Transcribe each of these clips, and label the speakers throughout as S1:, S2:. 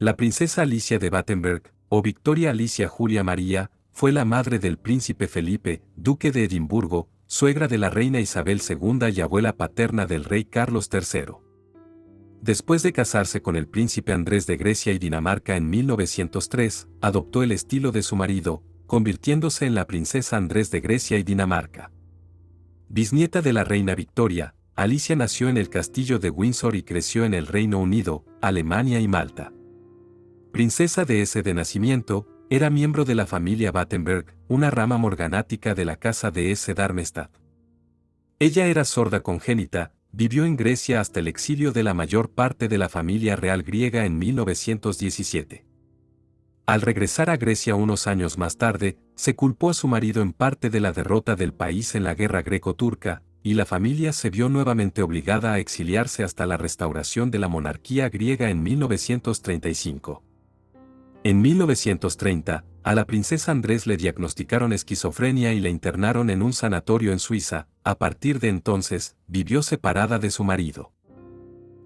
S1: La princesa Alicia de Battenberg, o Victoria Alicia Julia María, fue la madre del príncipe Felipe, duque de Edimburgo, suegra de la reina Isabel II y abuela paterna del rey Carlos III. Después de casarse con el príncipe Andrés de Grecia y Dinamarca en 1903, adoptó el estilo de su marido, convirtiéndose en la princesa Andrés de Grecia y Dinamarca. Bisnieta de la reina Victoria, Alicia nació en el castillo de Windsor y creció en el Reino Unido, Alemania y Malta. Princesa de Hesse de nacimiento, era miembro de la familia Battenberg, una rama morganática de la casa de Hesse-Darmstadt. Ella era sorda congénita, vivió en Grecia hasta el exilio de la mayor parte de la familia real griega en 1917. Al regresar a Grecia unos años más tarde, se culpó a su marido en parte de la derrota del país en la guerra greco-turca, y la familia se vio nuevamente obligada a exiliarse hasta la restauración de la monarquía griega en 1935. En 1930, a la princesa Andrés le diagnosticaron esquizofrenia y la internaron en un sanatorio en Suiza. A partir de entonces, vivió separada de su marido.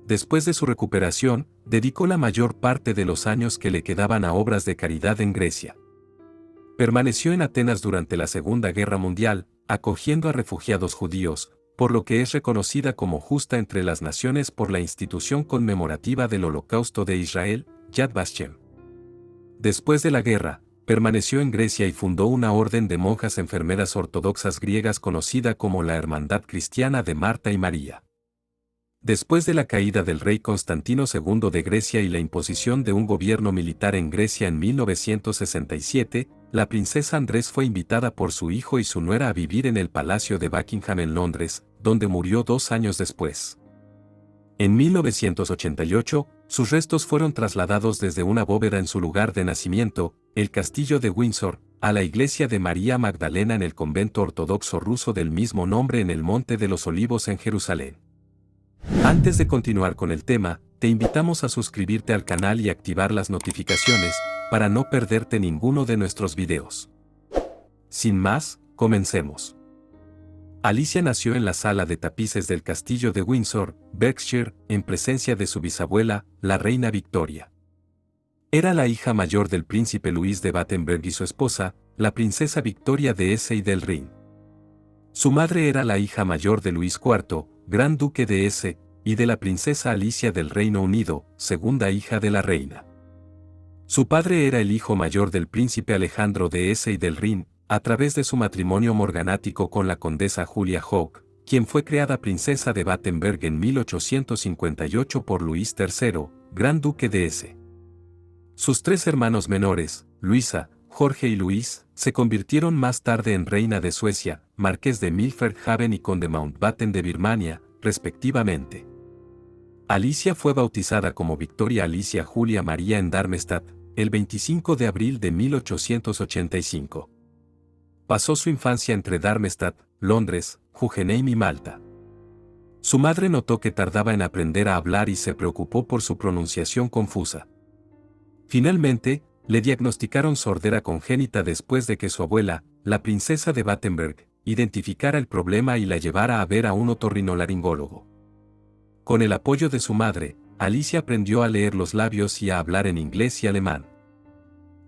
S1: Después de su recuperación, dedicó la mayor parte de los años que le quedaban a obras de caridad en Grecia. Permaneció en Atenas durante la Segunda Guerra Mundial, acogiendo a refugiados judíos, por lo que es reconocida como justa entre las naciones por la institución conmemorativa del Holocausto de Israel, Yad Vashem. Después de la guerra, permaneció en Grecia y fundó una orden de monjas enfermeras ortodoxas griegas conocida como la Hermandad Cristiana de Marta y María. Después de la caída del rey Constantino II de Grecia y la imposición de un gobierno militar en Grecia en 1967, la princesa Andrés fue invitada por su hijo y su nuera a vivir en el Palacio de Buckingham en Londres, donde murió 2 años después. En 1988, sus restos fueron trasladados desde una bóveda en su lugar de nacimiento, el castillo de Windsor, a la iglesia de María Magdalena en el convento ortodoxo ruso del mismo nombre en el Monte de los Olivos en Jerusalén. Antes de continuar con el tema, te invitamos a suscribirte al canal y activar las notificaciones, para no perderte ninguno de nuestros videos. Sin más, comencemos. Alicia nació en la sala de tapices del castillo de Windsor, Berkshire, en presencia de su bisabuela, la reina Victoria. Era la hija mayor del príncipe Luis de Battenberg y su esposa, la princesa Victoria de Hesse y del Rin. Su madre era la hija mayor de Luis IV, gran duque de Hesse, y de la princesa Alicia del Reino Unido, segunda hija de la reina. Su padre era el hijo mayor del príncipe Alejandro de Hesse y del Rin, a través de su matrimonio morganático con la condesa Julia Hawk, quien fue creada princesa de Battenberg en 1858 por Luis III, gran duque de Hesse. Sus 3 hermanos menores, Luisa, Jorge y Luis, se convirtieron más tarde en reina de Suecia, marqués de Milford-Haven y conde Mountbatten de Birmania, respectivamente. Alicia fue bautizada como Victoria Alicia Julia María en Darmstadt, el 25 de abril de 1885. Pasó su infancia entre Darmstadt, Londres, Guggenheim y Malta. Su madre notó que tardaba en aprender a hablar y se preocupó por su pronunciación confusa. Finalmente, le diagnosticaron sordera congénita después de que su abuela, la princesa de Battenberg, identificara el problema y la llevara a ver a un otorrinolaringólogo. Con el apoyo de su madre, Alicia aprendió a leer los labios y a hablar en inglés y alemán.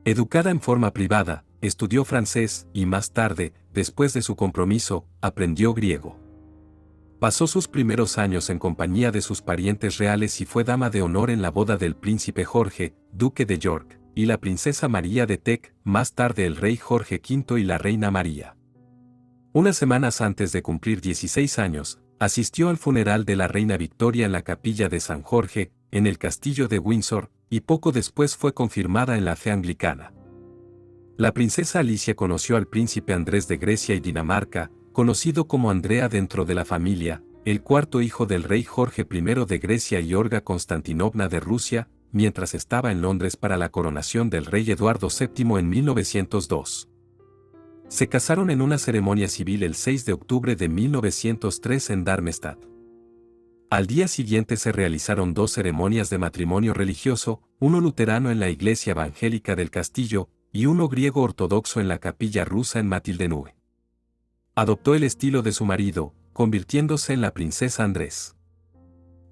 S1: Educada en forma privada, estudió francés y más tarde, después de su compromiso, aprendió griego. Pasó sus primeros años en compañía de sus parientes reales y fue dama de honor en la boda del príncipe Jorge, duque de York, y la princesa María de Teck, más tarde el rey Jorge V y la reina María. Unas semanas antes de cumplir 16 años, asistió al funeral de la reina Victoria en la capilla de San Jorge, en el castillo de Windsor, y poco después fue confirmada en la fe anglicana. La princesa Alicia conoció al príncipe Andrés de Grecia y Dinamarca, conocido como Andrea dentro de la familia, el 4º hijo del rey Jorge I de Grecia y Olga Constantinovna de Rusia, mientras estaba en Londres para la coronación del rey Eduardo VII en 1902. Se casaron en una ceremonia civil el 6 de octubre de 1903 en Darmstadt. Al día siguiente se realizaron 2 ceremonias de matrimonio religioso, uno luterano en la iglesia evangélica del castillo, y uno griego ortodoxo en la capilla rusa en Matildenue. Adoptó el estilo de su marido, convirtiéndose en la princesa Andrés.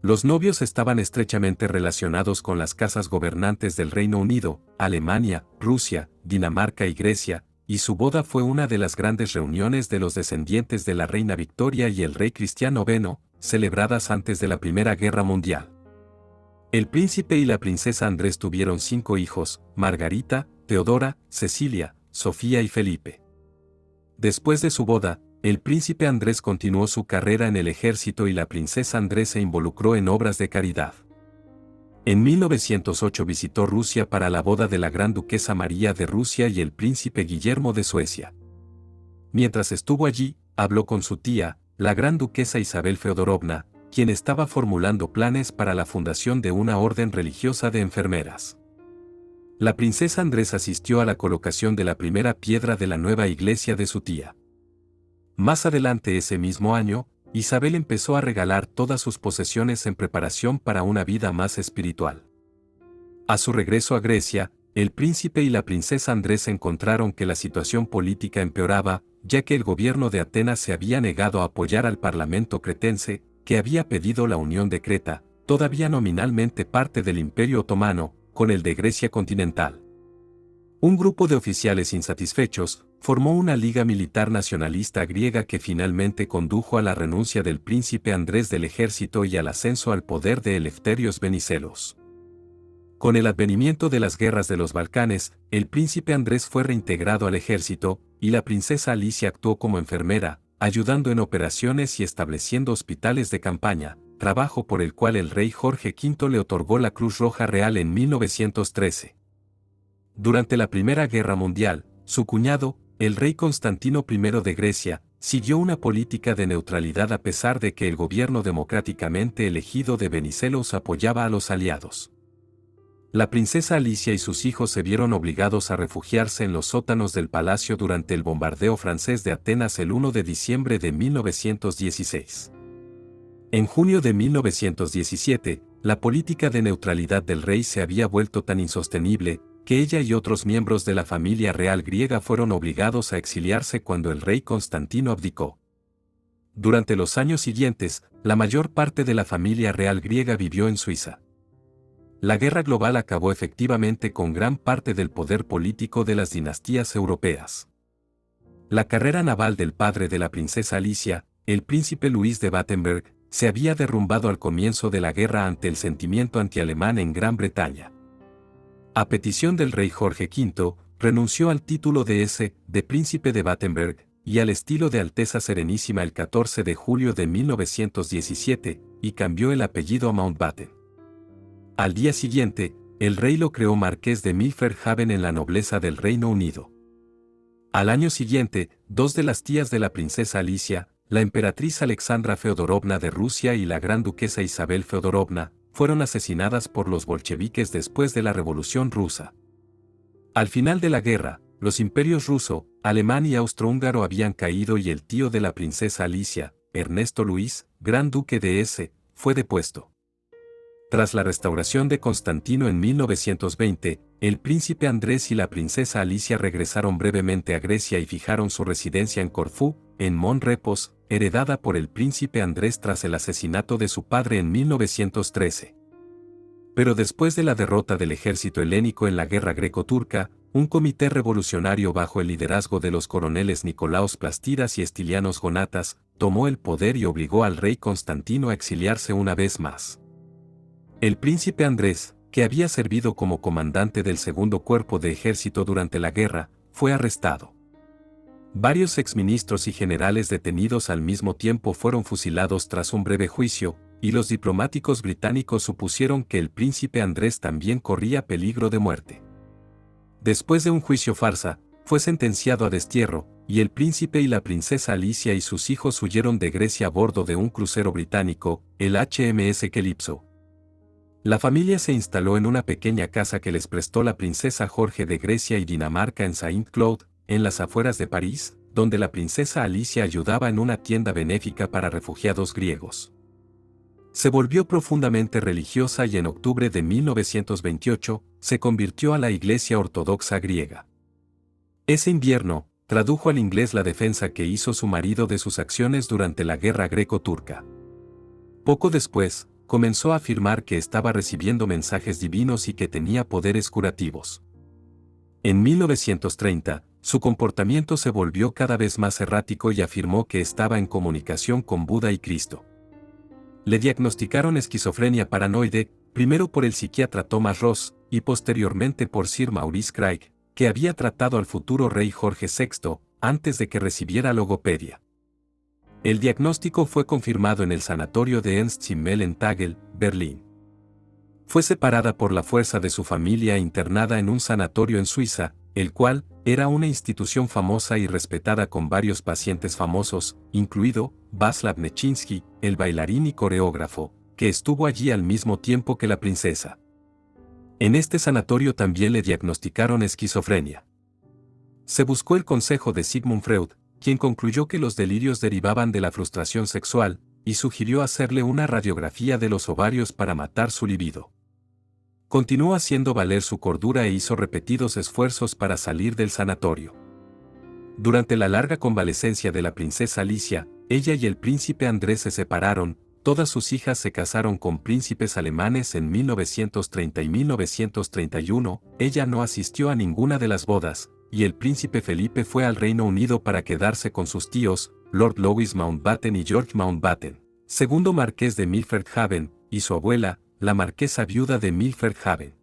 S1: Los novios estaban estrechamente relacionados con las casas gobernantes del Reino Unido, Alemania, Rusia, Dinamarca y Grecia, y su boda fue una de las grandes reuniones de los descendientes de la reina Victoria y el rey Cristiano IX, celebradas antes de la Primera Guerra Mundial. El príncipe y la princesa Andrés tuvieron 5 hijos: Margarita, Teodora, Cecilia, Sofía y Felipe. Después de su boda, el príncipe Andrés continuó su carrera en el ejército y la princesa Andrés se involucró en obras de caridad. En 1908 visitó Rusia para la boda de la gran duquesa María de Rusia y el príncipe Guillermo de Suecia. Mientras estuvo allí, habló con su tía, la gran duquesa Isabel Feodorovna, quien estaba formulando planes para la fundación de una orden religiosa de enfermeras. La princesa Andrés asistió a la colocación de la primera piedra de la nueva iglesia de su tía. Más adelante ese mismo año, Isabel empezó a regalar todas sus posesiones en preparación para una vida más espiritual. A su regreso a Grecia, el príncipe y la princesa Andrés encontraron que la situación política empeoraba, ya que el gobierno de Atenas se había negado a apoyar al parlamento cretense, que había pedido la unión de Creta, todavía nominalmente parte del Imperio Otomano, con el de Grecia continental. Un grupo de oficiales insatisfechos formó una liga militar nacionalista griega que finalmente condujo a la renuncia del príncipe Andrés del ejército y al ascenso al poder de Eleftherios Venizelos. Con el advenimiento de las guerras de los Balcanes, el príncipe Andrés fue reintegrado al ejército, y la princesa Alicia actuó como enfermera, ayudando en operaciones y estableciendo hospitales de campaña, trabajo por el cual el rey Jorge V le otorgó la Cruz Roja Real en 1913. Durante la Primera Guerra Mundial, su cuñado, el rey Constantino I de Grecia, siguió una política de neutralidad a pesar de que el gobierno democráticamente elegido de Venizelos apoyaba a los aliados. La princesa Alicia y sus hijos se vieron obligados a refugiarse en los sótanos del palacio durante el bombardeo francés de Atenas el 1 de diciembre de 1916. En junio de 1917, la política de neutralidad del rey se había vuelto tan insostenible, que ella y otros miembros de la familia real griega fueron obligados a exiliarse cuando el rey Constantino abdicó. Durante los años siguientes, la mayor parte de la familia real griega vivió en Suiza. La guerra global acabó efectivamente con gran parte del poder político de las dinastías europeas. La carrera naval del padre de la princesa Alicia, el príncipe Luis de Battenberg, se había derrumbado al comienzo de la guerra ante el sentimiento antialemán en Gran Bretaña. A petición del rey Jorge V, renunció al título de príncipe de Battenberg, y al estilo de Alteza Serenísima el 14 de julio de 1917, y cambió el apellido a Mountbatten. Al día siguiente, el rey lo creó marqués de Milford Haven en la nobleza del Reino Unido. Al año siguiente, 2 de las tías de la princesa Alicia, la emperatriz Alexandra Feodorovna de Rusia y la gran duquesa Isabel Feodorovna, fueron asesinadas por los bolcheviques después de la Revolución Rusa. Al final de la guerra, los imperios ruso, alemán y austrohúngaro habían caído y el tío de la princesa Alicia, Ernesto Luis, gran duque de fue depuesto. Tras la restauración de Constantino en 1920, el príncipe Andrés y la princesa Alicia regresaron brevemente a Grecia y fijaron su residencia en Corfú, en Mont Repos, heredada por el príncipe Andrés tras el asesinato de su padre en 1913. Pero después de la derrota del ejército helénico en la guerra greco-turca, un comité revolucionario bajo el liderazgo de los coroneles Nicolaos Plastidas y Estilianos Gonatas, tomó el poder y obligó al rey Constantino a exiliarse una vez más. El príncipe Andrés, que había servido como comandante del segundo cuerpo de ejército durante la guerra, fue arrestado. Varios exministros y generales detenidos al mismo tiempo fueron fusilados tras un breve juicio, y los diplomáticos británicos supusieron que el príncipe Andrés también corría peligro de muerte. Después de un juicio farsa, fue sentenciado a destierro, y el príncipe y la princesa Alicia y sus hijos huyeron de Grecia a bordo de un crucero británico, el HMS Calypso. La familia se instaló en una pequeña casa que les prestó la princesa Jorge de Grecia y Dinamarca en Saint-Cloud, en las afueras de París, donde la princesa Alicia ayudaba en una tienda benéfica para refugiados griegos. Se volvió profundamente religiosa y en octubre de 1928, se convirtió a la Iglesia Ortodoxa griega. Ese invierno, tradujo al inglés la defensa que hizo su marido de sus acciones durante la guerra greco-turca. Poco después, comenzó a afirmar que estaba recibiendo mensajes divinos y que tenía poderes curativos. En 1930, su comportamiento se volvió cada vez más errático y afirmó que estaba en comunicación con Buda y Cristo. Le diagnosticaron esquizofrenia paranoide, primero por el psiquiatra Thomas Ross y posteriormente por Sir Maurice Craig, que había tratado al futuro rey Jorge VI antes de que recibiera logopedia. El diagnóstico fue confirmado en el sanatorio de Ernst-Himmel en Tegel, Berlín. Fue separada por la fuerza de su familia e internada en un sanatorio en Suiza, el cual era una institución famosa y respetada con varios pacientes famosos, incluido Václav Nijinsky, el bailarín y coreógrafo, que estuvo allí al mismo tiempo que la princesa. En este sanatorio también le diagnosticaron esquizofrenia. Se buscó el consejo de Sigmund Freud, quien concluyó que los delirios derivaban de la frustración sexual, y sugirió hacerle una radiografía de los ovarios para matar su libido. Continuó haciendo valer su cordura e hizo repetidos esfuerzos para salir del sanatorio. Durante la larga convalecencia de la princesa Alicia, ella y el príncipe Andrés se separaron, todas sus hijas se casaron con príncipes alemanes en 1930 y 1931, ella no asistió a ninguna de las bodas, y el príncipe Felipe fue al Reino Unido para quedarse con sus tíos, Lord Louis Mountbatten y George Mountbatten, segundo marqués de Milford Haven, y su abuela, la marquesa viuda de Milford Haven.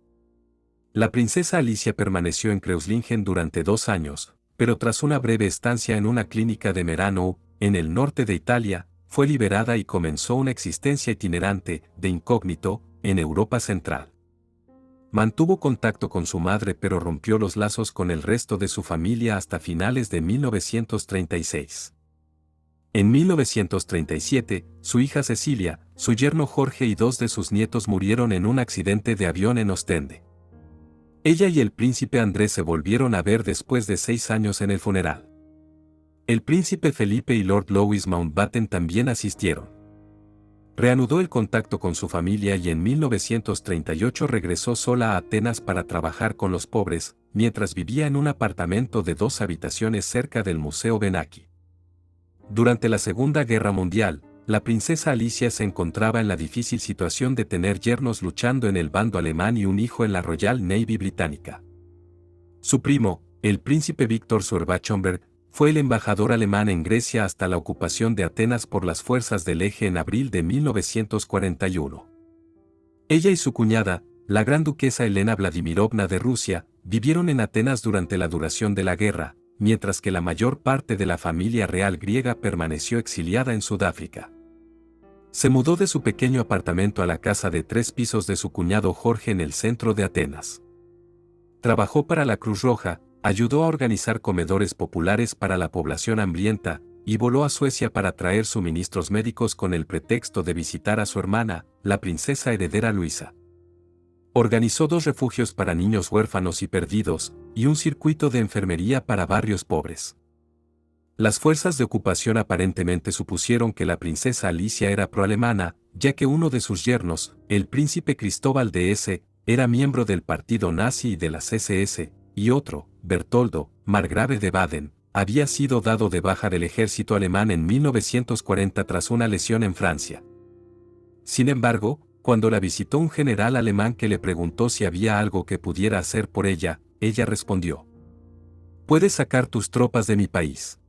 S1: La princesa Alicia permaneció en Kreuzlingen durante 2 años, pero tras una breve estancia en una clínica de Merano, en el norte de Italia, fue liberada y comenzó una existencia itinerante, de incógnito, en Europa Central. Mantuvo contacto con su madre pero rompió los lazos con el resto de su familia hasta finales de 1936. En 1937, su hija Cecilia, su yerno Jorge y 2 de sus nietos murieron en un accidente de avión en Ostende. Ella y el príncipe Andrés se volvieron a ver después de 6 años en el funeral. El príncipe Felipe y Lord Louis Mountbatten también asistieron. Reanudó el contacto con su familia y en 1938 regresó sola a Atenas para trabajar con los pobres, mientras vivía en un apartamento de 2 habitaciones cerca del Museo Benaki. Durante la Segunda Guerra Mundial, la princesa Alicia se encontraba en la difícil situación de tener yernos luchando en el bando alemán y un hijo en la Royal Navy británica. Su primo, el príncipe Víctor Schönberg, fue el embajador alemán en Grecia hasta la ocupación de Atenas por las fuerzas del Eje en abril de 1941. Ella y su cuñada, la gran duquesa Elena Vladimirovna de Rusia, vivieron en Atenas durante la duración de la guerra, mientras que la mayor parte de la familia real griega permaneció exiliada en Sudáfrica. Se mudó de su pequeño apartamento a la casa de 3 pisos de su cuñado Jorge en el centro de Atenas. Trabajó para la Cruz Roja, ayudó a organizar comedores populares para la población hambrienta, y voló a Suecia para traer suministros médicos con el pretexto de visitar a su hermana, la princesa heredera Luisa. Organizó 2 refugios para niños huérfanos y perdidos, y un circuito de enfermería para barrios pobres. Las fuerzas de ocupación aparentemente supusieron que la princesa Alicia era proalemana, ya que uno de sus yernos, el príncipe Cristóbal de Hesse, era miembro del partido nazi y de las SS, y otro, Bertoldo, margrave de Baden, había sido dado de baja del ejército alemán en 1940 tras una lesión en Francia. Sin embargo, cuando la visitó un general alemán que le preguntó si había algo que pudiera hacer por ella, ella respondió: «Puedes sacar tus tropas de mi país».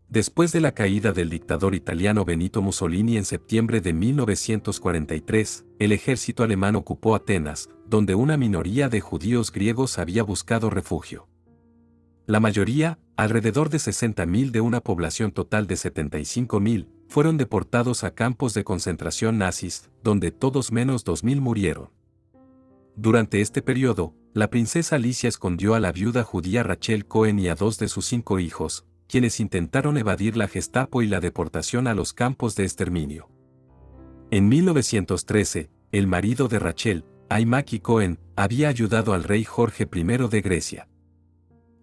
S1: Después de la caída del dictador italiano Benito Mussolini en septiembre de 1943, el ejército alemán ocupó Atenas, donde una minoría de judíos griegos había buscado refugio. La mayoría, alrededor de 60.000 de una población total de 75.000, fueron deportados a campos de concentración nazis, donde todos menos 2.000 murieron. Durante este periodo, la princesa Alicia escondió a la viuda judía Rachel Cohen y a 2 de sus 5 hijos, quienes intentaron evadir la Gestapo y la deportación a los campos de exterminio. En 1913, el marido de Rachel, Aimaki Cohen, había ayudado al rey Jorge I de Grecia.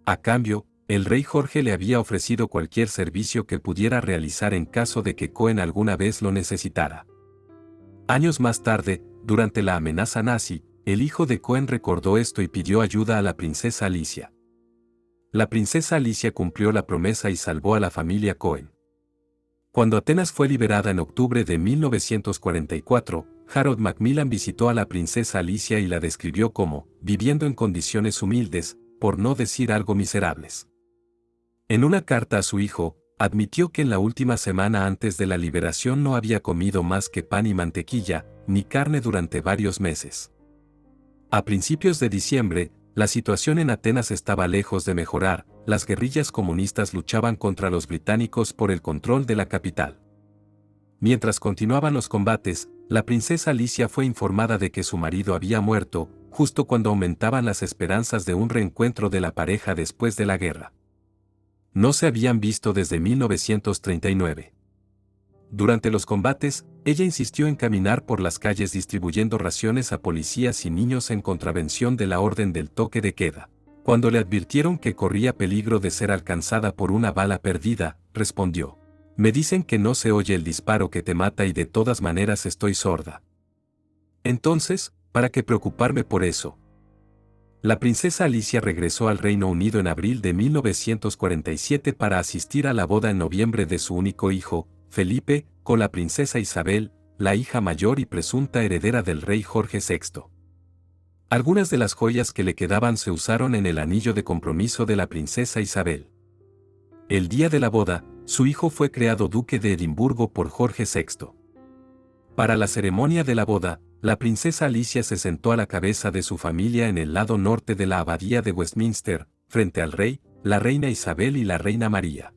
S1: A cambio, el rey Jorge le había ofrecido cualquier servicio que pudiera realizar en caso de que Cohen alguna vez lo necesitara. Años más tarde, durante la amenaza nazi, el hijo de Cohen recordó esto y pidió ayuda a la princesa Alicia. La princesa Alicia cumplió la promesa y salvó a la familia Cohen. Cuando Atenas fue liberada en octubre de 1944, Harold Macmillan visitó a la princesa Alicia y la describió como viviendo en condiciones humildes, por no decir algo miserables. En una carta a su hijo, admitió que en la última semana antes de la liberación no había comido más que pan y mantequilla, ni carne durante varios meses. A principios de diciembre, la situación en Atenas estaba lejos de mejorar, las guerrillas comunistas luchaban contra los británicos por el control de la capital. Mientras continuaban los combates, la princesa Alicia fue informada de que su marido había muerto, justo cuando aumentaban las esperanzas de un reencuentro de la pareja después de la guerra. No se habían visto desde 1939. Durante los combates, ella insistió en caminar por las calles distribuyendo raciones a policías y niños en contravención de la orden del toque de queda. Cuando le advirtieron que corría peligro de ser alcanzada por una bala perdida, respondió: «Me dicen que no se oye el disparo que te mata y de todas maneras estoy sorda. Entonces, ¿para qué preocuparme por eso?». La princesa Alicia regresó al Reino Unido en abril de 1947 para asistir a la boda en noviembre de su único hijo, Felipe, con la princesa Isabel, la hija mayor y presunta heredera del rey Jorge VI. Algunas de las joyas que le quedaban se usaron en el anillo de compromiso de la princesa Isabel. El día de la boda, su hijo fue creado duque de Edimburgo por Jorge VI. Para la ceremonia de la boda, la princesa Alicia se sentó a la cabeza de su familia en el lado norte de la abadía de Westminster, frente al rey, la reina Isabel y la reina María.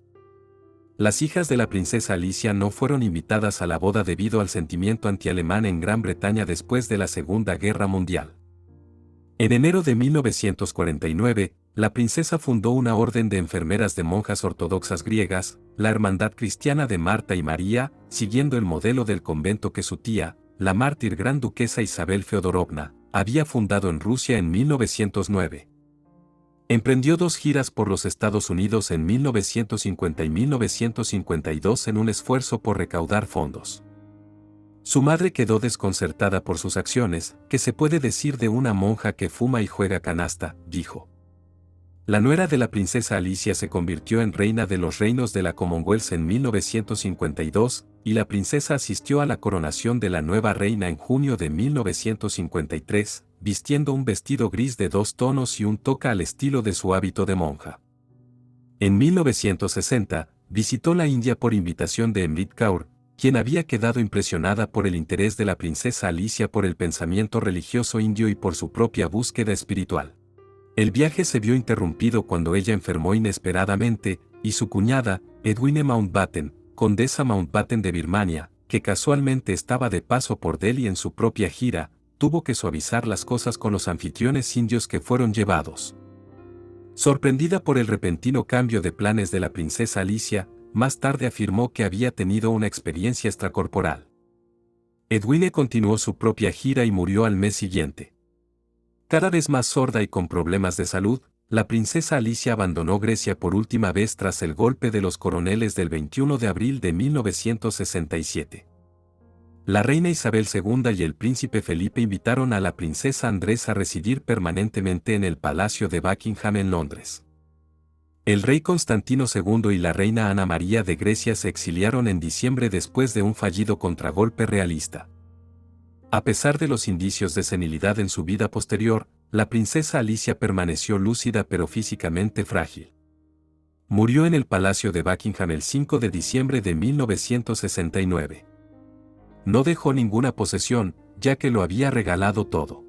S1: Las hijas de la princesa Alicia no fueron invitadas a la boda debido al sentimiento antialemán en Gran Bretaña después de la Segunda Guerra Mundial. En enero de 1949, la princesa fundó una orden de enfermeras de monjas ortodoxas griegas, la Hermandad Cristiana de Marta y María, siguiendo el modelo del convento que su tía, la mártir gran duquesa Isabel Feodorovna, había fundado en Rusia en 1909. Emprendió 2 giras por los Estados Unidos en 1950 y 1952 en un esfuerzo por recaudar fondos. Su madre quedó desconcertada por sus acciones. «¿Qué se puede decir de una monja que fuma y juega canasta?», dijo. La nuera de la princesa Alicia se convirtió en reina de los reinos de la Commonwealth en 1952, y la princesa asistió a la coronación de la nueva reina en junio de 1953, vistiendo un vestido gris de 2 tonos y un toca al estilo de su hábito de monja. En 1960, visitó la India por invitación de Amrit Kaur, quien había quedado impresionada por el interés de la princesa Alicia por el pensamiento religioso indio y por su propia búsqueda espiritual. El viaje se vio interrumpido cuando ella enfermó inesperadamente, y su cuñada, Edwina Mountbatten, condesa Mountbatten de Birmania, que casualmente estaba de paso por Delhi en su propia gira, tuvo que suavizar las cosas con los anfitriones indios que fueron llevados. Sorprendida por el repentino cambio de planes de la princesa Alicia, más tarde afirmó que había tenido una experiencia extracorporal. Edwina continuó su propia gira y murió al mes siguiente. Cada vez más sorda y con problemas de salud, la princesa Alicia abandonó Grecia por última vez tras el golpe de los coroneles del 21 de abril de 1967. La reina Isabel II y el príncipe Felipe invitaron a la princesa Andrés a residir permanentemente en el Palacio de Buckingham en Londres. El rey Constantino II y la reina Ana María de Grecia se exiliaron en diciembre después de un fallido contragolpe realista. A pesar de los indicios de senilidad en su vida posterior, la princesa Alicia permaneció lúcida pero físicamente frágil. Murió en el Palacio de Buckingham el 5 de diciembre de 1969. No dejó ninguna posesión, ya que lo había regalado todo.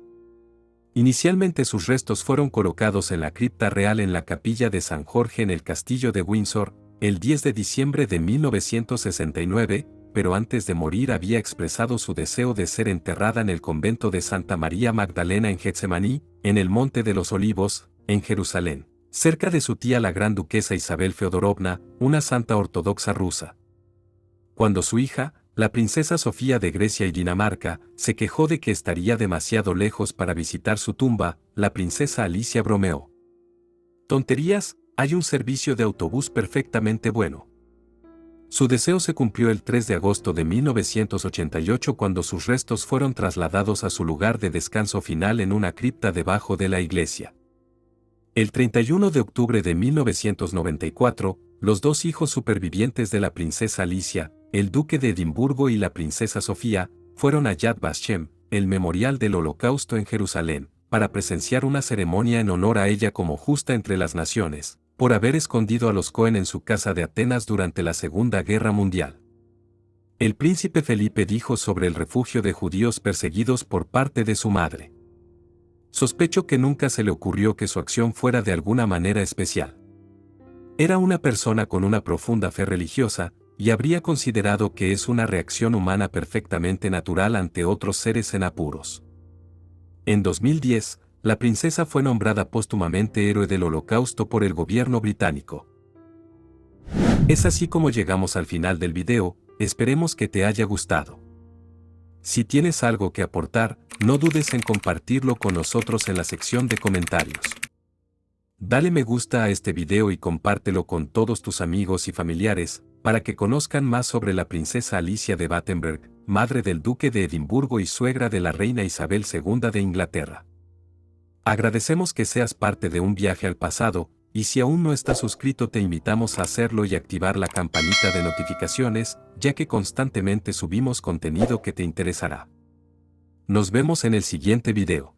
S1: Inicialmente sus restos fueron colocados en la cripta real en la capilla de San Jorge en el castillo de Windsor, el 10 de diciembre de 1969, pero antes de morir había expresado su deseo de ser enterrada en el convento de Santa María Magdalena en Getsemaní, en el Monte de los Olivos, en Jerusalén, cerca de su tía la gran duquesa Isabel Feodorovna, una santa ortodoxa rusa. Cuando su hija, la princesa Sofía de Grecia y Dinamarca, se quejó de que estaría demasiado lejos para visitar su tumba, la princesa Alicia bromeó: «Tonterías, hay un servicio de autobús perfectamente bueno». Su deseo se cumplió el 3 de agosto de 1988 cuando sus restos fueron trasladados a su lugar de descanso final en una cripta debajo de la iglesia. El 31 de octubre de 1994, los 2 hijos supervivientes de la princesa Alicia, el duque de Edimburgo y la princesa Sofía, fueron a Yad Vashem, el memorial del Holocausto en Jerusalén, para presenciar una ceremonia en honor a ella como justa entre las naciones, por haber escondido a los Cohen en su casa de Atenas durante la Segunda Guerra Mundial. El príncipe Felipe dijo sobre el refugio de judíos perseguidos por parte de su madre: sospecho que nunca se le ocurrió que su acción fuera de alguna manera especial. Era una persona con una profunda fe religiosa, y habría considerado que es una reacción humana perfectamente natural ante otros seres en apuros. En 2010, la princesa fue nombrada póstumamente héroe del Holocausto por el gobierno británico. Es así como llegamos al final del video, esperemos que te haya gustado. Si tienes algo que aportar, no dudes en compartirlo con nosotros en la sección de comentarios. Dale me gusta a este video y compártelo con todos tus amigos y familiares, para que conozcan más sobre la princesa Alicia de Battenberg, madre del duque de Edimburgo y suegra de la reina Isabel II de Inglaterra. Agradecemos que seas parte de un viaje al pasado, y si aún no estás suscrito te invitamos a hacerlo y activar la campanita de notificaciones, ya que constantemente subimos contenido que te interesará. Nos vemos en el siguiente video.